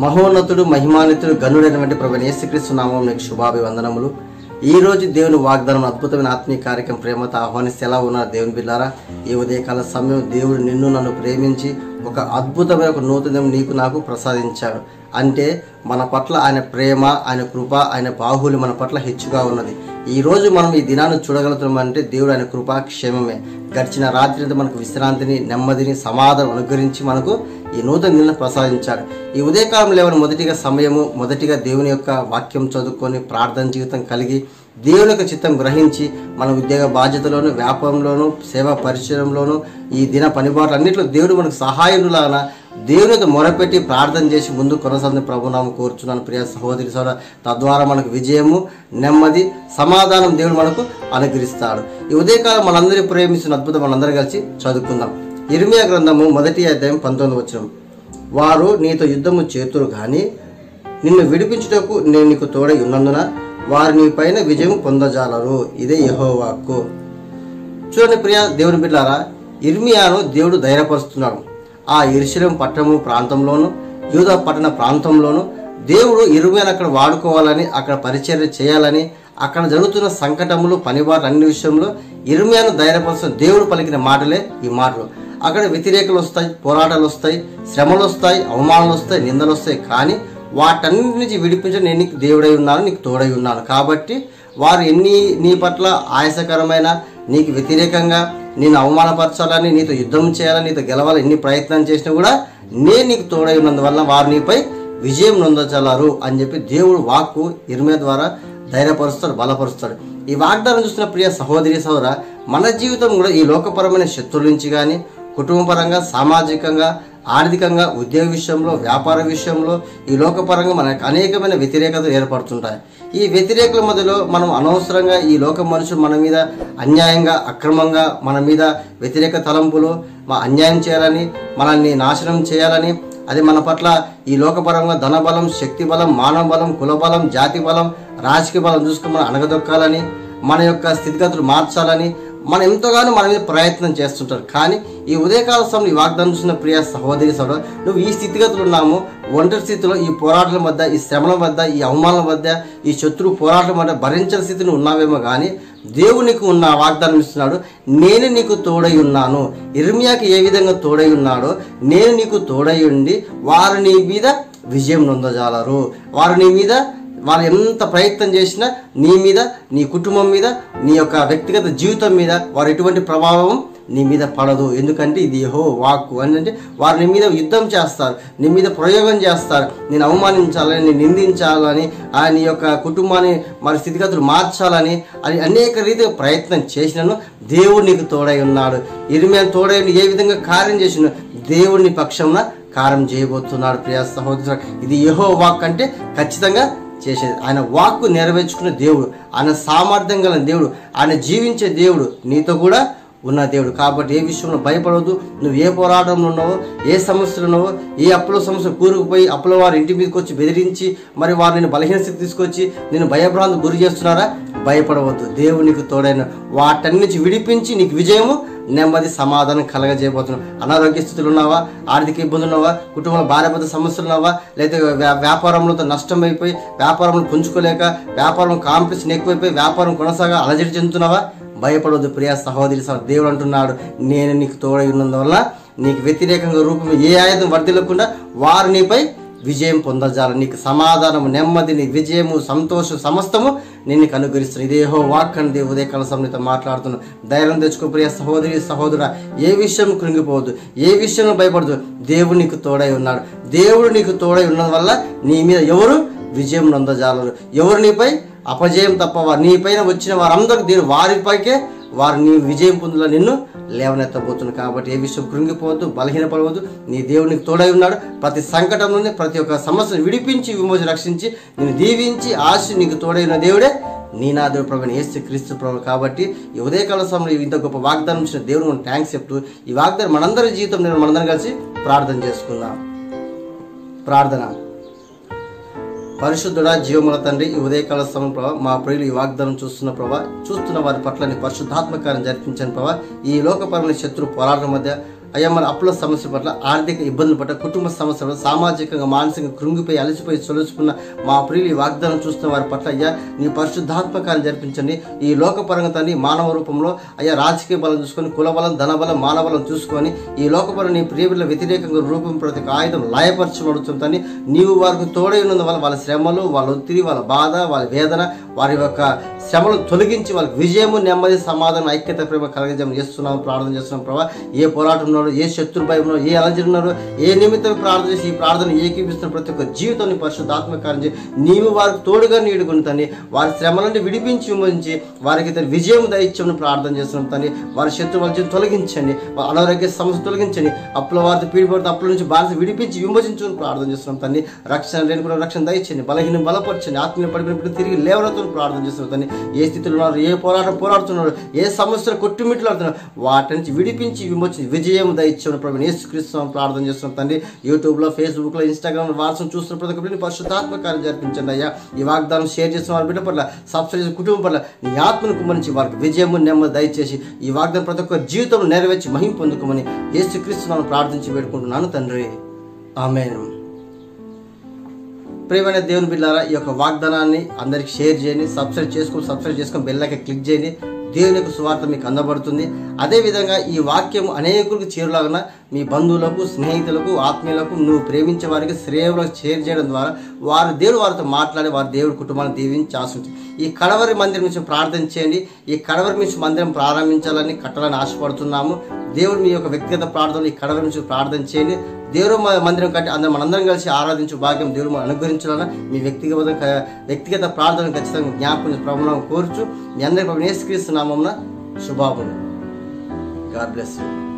మహోన్నతుడు మహిమాన్వితుడు గనుడైనటువంటి ప్రభువైన యేసుక్రీస్తు నామమున నీకు శుభాభివందనములు. ఈ రోజు దేవుని వాగ్దానం అద్భుతమైన ఆత్మీయ కార్యక్రమం ప్రేమతో ఆహ్వానిస్తే ఎలా ఉన్నారు దేవుని బిడ్డారా? ఈ ఉదయకాల సమయం దేవుడు నిన్ను నన్ను ప్రేమించి ఒక అద్భుతమైన ఒక నూతనం నీకు నాకు ప్రసాదించాడు. అంటే మన పట్ల ఆయన ప్రేమ, ఆయన కృప, ఆయన బాహుళ్యం మన పట్ల హెచ్చుగా ఉన్నది. ఈ రోజు మనం ఈ దినాన్ని చూడగలుగుతామంటే దేవుడు ఆయన కృపా క్షేమమే. గడిచిన రాత్రి అంతా మనకు విశ్రాంతిని, నెమ్మదిని, సమాధానం అనుగ్రహించి మనకు ఈ నూతన దినాన్ని ప్రసాదించాడు. ఈ ఉదయకాలం లేవని మొదటిగా దేవుని యొక్క వాక్యం చదువుకొని ప్రార్థన జీవితం కలిగి దేవుని యొక్క చిత్తం గ్రహించి మన ఉద్యోగ బాధ్యతలోను, వ్యాపారంలోను, సేవా పరిచయంలోను, ఈ దిన పనిబాట్లు అన్నింటిలో దేవుడు మనకు సహాయంలాగా దేవునికి మొరపెట్టి ప్రార్థన చేసి ముందు కొనసాగిన ప్రభునామం కోరుచున్నాను. ప్రియ సహోదరి సోదర, తద్వారా మనకు విజయము, నెమ్మది, సమాధానం దేవుడు మనకు అనుగ్రహిస్తాడు. ఈ ఉదయకాలం మనందరి ప్రేమిస్తున్న అద్భుతం మనందరూ కలిసి చదువుకుందాం. ఇర్మియా గ్రంథము 1వ అధ్యాయం 19వ వచనం. వారు నీతో యుద్ధము చేతురు కానీ నిన్ను విడిపించుటకు నేను నీకు తోడై ఉన్నందున వారు నీ పైన విజయం పొందజాలరు. ఇదే యెహోవా వాక్కు. చూడండి ప్రియ దేవుని బిడ్డలారా, ఇర్మియాను దేవుడు ధైర్యపరుస్తున్నాడు. ఆ యెరూషలేము పట్టణము ప్రాంతంలోను, యూదా పట్టణ ప్రాంతంలోను దేవుడు ఇర్మియాను అక్కడ వాడుకోవాలని, అక్కడ పరిచర్య చేయాలని, అక్కడ జరుగుతున్న సంకటములు, పనిబాట్లు అన్ని విషయంలో ఇర్మియాను ధైర్యపరుస్తున్న దేవుడు పలికిన మాటలే ఈ మాటలు. అక్కడ వ్యతిరేకలు వస్తాయి, పోరాటాలు వస్తాయి, శ్రమలు వస్తాయి, అవమానాలు వస్తాయి, నిందలు వస్తాయి. కానీ వాటన్నిటి నుంచి విడిపించి నేను నీకు దేవుడై ఉన్నాను, నీకు తోడై ఉన్నాను. కాబట్టి వారు నీ పట్ల ఆయాసకరమైన, నీకు వ్యతిరేకంగా నేను అవమానపరచాలని, నీతో యుద్ధం చేయాలని, నీతో గెలవాలని ఎన్ని ప్రయత్నం చేసినా కూడా నేను నీకు తోడై ఉన్నందువల్ల వారు నీపై విజయం నొందచలారు అని చెప్పి దేవుడు వాక్కు ఇర్మియా ద్వారా ధైర్యపరుస్తాడు, బలపరుస్తాడు. ఈ వాగ్దానం చూస్తున్న ప్రియ సహోదరి సహోదర, మన జీవితం కూడా ఈ లోకపరమైన శత్రువుల నుంచి కానీ, కుటుంబపరంగా, సామాజికంగా, ఆర్థికంగా, ఉద్యోగ విషయంలో, వ్యాపార విషయంలో, ఈ లోకపరంగా మనకు అనేకమైన వ్యతిరేకతలు ఏర్పడుతుంటాయి. ఈ వ్యతిరేకల మధ్యలో మనం అనవసరంగా ఈ లోక మనుషులు మన మీద అన్యాయంగా, అక్రమంగా మన మీద వ్యతిరేక తలంపులు, అన్యాయం చేయాలని, మనల్ని నాశనం చేయాలని, అది మన పట్ల ఈ లోకపరంగా ధనబలం, శక్తి బలం, మానవ బలం, కులబలం, జాతి బలం, రాజకీయ బలం చూసుకుని మనం అణగదొక్కాలని, మన యొక్క స్థితిగతులు మార్చాలని మనం ఎంతగానో మన మీద ప్రయత్నం చేస్తుంటారు. కానీ ఈ ఉదయకాల సమయంలో ఈ వాగ్దానం చూసిన ప్రియ సహోదరి సోదరు, నువ్వు ఈ స్థితిగతులు ఉన్నాము, ఒంటరి స్థితిలో, ఈ పోరాటాల మధ్య, ఈ శ్రమల మధ్య, ఈ అవమానాల మధ్య, ఈ శత్రు పోరాటం మధ్య భరించిన స్థితిని ఉన్నావేమో. కానీ దేవుడు నీకు ఉన్న వాగ్దానం ఇస్తున్నాడు, నేను నీకు తోడై ఉన్నాను. ఇర్మియాకి ఏ విధంగా తోడై ఉన్నాడో నేను నీకు తోడై ఉండి వారు నీ మీద విజయం నొందజాలరు. వాళ్ళు ఎంత ప్రయత్నం చేసినా నీ మీద, నీ కుటుంబం మీద, నీ యొక్క వ్యక్తిగత జీవితం మీద వారు ఎటువంటి ప్రభావం నీ మీద పడదు. ఎందుకంటే ఇది యెహోవా వాక్కు. అంటే వారు నీ మీద యుద్ధం చేస్తారు, నీ మీద ప్రయోగం చేస్తారు, నేను అవమానించాలని, నేను నిందించాలని, నీ యొక్క కుటుంబాన్ని మరి స్థితిగతులు మార్చాలని అని అనేక రీతిగా ప్రయత్నం చేసినాను. దేవుడు నీకు తోడై ఉన్నాడు. ఇర్మియాను తోడై ఏ విధంగా కార్యం చేసిన దేవుడిని పక్షంన కార్యం చేయబోతున్నాడు. ప్రియ సహోదరు, ఇది యెహోవా వాక్కు అంటే ఖచ్చితంగా చేసేది. ఆయన వాక్కు నెరవేర్చుకునే దేవుడు, ఆయన సామర్థ్యం గల దేవుడు, ఆయన జీవించే దేవుడు, నీతో కూడా ఉన్న దేవుడు. కాబట్టి ఏ విషయంలో భయపడవద్దు. నువ్వు ఏ పోరాటంలో ఉన్నావో, ఏ సమస్యలు ఉన్నావో, ఏ అప్పుల సమస్య కూరుకుపోయి అప్పుల వారు ఇంటి మీదకి వచ్చి బెదిరించి మరి వారు నేను బలహీన స్థితి తీసుకొచ్చి నేను భయభ్రాంతి గురి చేస్తున్నారా? భయపడవద్దు. దేవుడు నీకు తోడైన వాటన్ని నుంచి విడిపించి నీకు విజయము, నెమ్మది, సమాధానం కలగజేయబోతున్నావు. అనారోగ్య స్థితులు ఉన్నావా, ఆర్థిక ఇబ్బందులు ఉన్నావా, కుటుంబంలో భార్యాభర్త సమస్యలు ఉన్నావా, లేకపోతే వ్యాపారంలో నష్టం అయిపోయి వ్యాపారంలో పుంజుకోలేక, వ్యాపారం కాంపిటీషన్ ఎక్కువైపోయి వ్యాపారం కొనసాగా అలజడి చెందుతున్నావా? భయపడవద్దు ప్రియ సహోదరి. దేవుడు అంటున్నాడు, నేను నీకు తోడై ఉన్నందువల్ల నీకు వ్యతిరేకంగా రూపం ఏ ఆయుధం వర్ధిల్లకుండా వారు నీపై విజయం పొందజాల. నీకు సమాధానము, నెమ్మదిని, విజయము, సంతోషం సమస్తము నేను నీకు అనుగ్రహిస్తున్నాను. ఇదే యెహోవా వాక్కు అని ఉదయకాల సమయంలో మాట్లాడుతున్నాను. ధైర్యం తెచ్చుకో ప్రియ సహోదరి సహోదరా. ఏ విషయం కృంగిపోవద్దు, ఏ విషయంలో భయపడదు. దేవుడు నీకు తోడై ఉన్నాడు. దేవుడు నీకు తోడై ఉన్నందు వల్ల నీ మీద ఎవరు విజయం నొందజాలరు. ఎవరు నీపై అపజయం తప్ప నీపైన వచ్చిన వారందరూ దేవుడు వారిపైకే వారు నీ విజయం పొందులో నిన్ను లేవనెత్తబోతున్నారు. కాబట్టి ఏ విషయం కృంగిపోవద్దు, బలహీనపడవద్దు. నీ దేవుడు నీకు తోడై ఉన్నాడు. ప్రతి సంకటం నుండి, ప్రతి ఒక్క సమస్యను విడిపించి, విమోచన రక్షించి, నేను దీవించి ఆశ నీకు తోడైన దేవుడే నీ నా దేవుడు ప్రభువైన యేసుక్రీస్తు ప్రభు. కాబట్టి ఈ ఉదయకాల సమయంలో ఇంత గొప్ప వాగ్దానం ఇచ్చిన దేవుడు మనం థ్యాంక్స్ చెప్తూ ఈ వాగ్దానం మనందరి జీవితంలో మనందరం కలిసి ప్రార్థన చేసుకుందాం. ప్రార్థన. పరిశుద్ధుడా, జీవముల తండ్రి, ఈ ఉదయకాల సమయం ప్రభావ మా ప్రియులు ఈ వాగ్దానం చూస్తున్న వారి పట్ల నీ పరిశుద్ధాత్మకారం జరిపించని ప్రభావ. ఈ లోకపరమైన శత్రు పోరాటం మధ్య అయ్యా మరి అప్పుల సమస్య పట్ల, ఆర్థిక ఇబ్బందుల పట్ల, కుటుంబ సమస్యల పట్ల, సామాజికంగా మానసికంగా కృంగిపోయి అలసిపోయి సొలుచుకున్న మా ప్రియులు ఈ వాగ్దానం చూస్తున్న వారి పట్ల అయ్యా నీ పరిశుద్ధాత్మ కార్యం జరిపించండి. ఈ లోకపరంగా తండ్రి మానవ రూపంలో అయ్యా రాజకీయ బలం చూసుకొని, కుల బలం, ధన బలం, మానవ బలం చూసుకొని ఈ లోకపరం నీ ప్రియబిడ్డల వ్యతిరేకంగా రూపం ప్రతి ఆయుధం లాయపరచబడుతుందని నీవు వారికి తోడై ఉన్నందువల్ల వాళ్ళ శ్రమలు, వాళ్ళ ఒత్తిడి, వాళ్ళ బాధ, వాళ్ళ వేదన, వారి యొక్క శ్రమలు తొలగించి వాళ్ళకి విజయము, నెమ్మది, సమాధానం, ఐక్యత, ప్రేమ కలగజేయమని చేస్తున్నాం, ప్రార్థన చేస్తున్నాం ప్రభా. ఏ పోరాటం ఉన్నాడో, ఏ శత్రు భయం ఉన్నాడో, ఏ అలజడి ఉన్నాడో, ఏ నిమిత్తం ప్రార్థన చేసి ఈ ప్రార్థన ఏకీపిస్తున్న ప్రతి ఒక్క జీవితాన్ని పరిశుద్ధాత్మ కార్యం చేసి నీవు వారికి తోడుగా నీడుకుని తండ్రి వారి శ్రమలని విడిపించి విమోచించి వారికి విజయం దయచేయమని ప్రార్థన చేస్తున్నాం తండ్రి. వారి శత్రు వాళ్ళ తొలగించండి, అనారోగ్య సమస్య తొలగించండి, అప్పుల వారితో పీడిపడుతున్న అప్పుల నుంచి బానిస విడిపించి విమోచించమని ప్రార్థన చేస్తున్నాం తండ్రి. రక్షణ లేని కూడా రక్షణ దయచండి, బలహీనం బలపరచండి, ఆత్మీయ పడిపోయినప్పుడు తిరిగి లేవనతో ప్రార్థన చేస్తున్నాం తండ్రి. ఏ స్థితిలో ఉన్నారు, ఏ పోరాడుతున్నారు, ఏ సమస్యలు కొట్టుమిట్లాడుతున్నారు వాటి నుంచి విడిపించి విమోచించి విజయం దయచేయమని ప్రభు యేసుక్రీస్తు ప్రార్థన చేస్తున్నాం తండ్రి. యూట్యూబ్లో, ఫేస్బుక్లో, ఇన్స్టాగ్రామ్, వాట్సాప్ చూస్తున్న ప్రతి ఒక్కరిని పరిశుద్ధాత్మ కార్యం జరిపించండి అయ్యా. ఈ వాగ్దానం షేర్ చేసిన వారి బిడ్డ పట్ల, సబ్స్క్రైబ్ చేసిన కుటుంబం పట్ల నీ ఆత్మను కుమ్మరించి వారికి విజయము, నెమ్మది దయచేసి ఈ వాగ్దానం ప్రతి ఒక్క జీవితంలో నెరవేర్చి మహిమ పొందుకోమని యేసుక్రీస్తు ప్రార్థించి వేడుకుంటున్నాను తండ్రి. ఆమేన్. ప్రియమైన దేవుని బిడ్డలారా, ఈ యొక్క వాగ్దానాన్ని అందరికి షేర్ చేయండి, సబ్స్క్రైబ్ చేసుకొని బెల్ ఐకాన్ క్లిక్ చేయండి. దేవుని యొక్క సువార్త మీకు అందబడుతుంది. అదేవిధంగా ఈ వాక్యం అనేకులకు చేరులాగా మీ బంధువులకు, స్నేహితులకు, ఆత్మీయులకు, నువ్వు ప్రేమించే వారికి శ్రేయులకు షేర్ చేయడం ద్వారా దేవుడు వారితో మాట్లాడి వారి దేవుడి కుటుంబాన్ని దీవించి ఆశించి ఈ కడవరి మందిరం నుంచి ప్రార్థన చేయండి. ఈ కడవరి నుంచి మందిరం ప్రారంభించాలని, కట్టాలని ఆశపడుతున్నాము. దేవుడు మీ యొక్క వ్యక్తిగత ప్రార్థనలు ఈ కడవరి నుంచి ప్రార్థన చేయండి. దేవుడు మందిరం కట్టి మనందరం కలిసి ఆరాధించు భాగ్యం దేవుడు మనం అనుగ్రహించాలని మీ వ్యక్తిగత ప్రార్థన ఖచ్చితంగా జ్ఞాపకం ప్రభుత్వం కోరుచు. మీ అందరికీ యేసుక్రీస్తు నామమున శుభాములు. God bless you.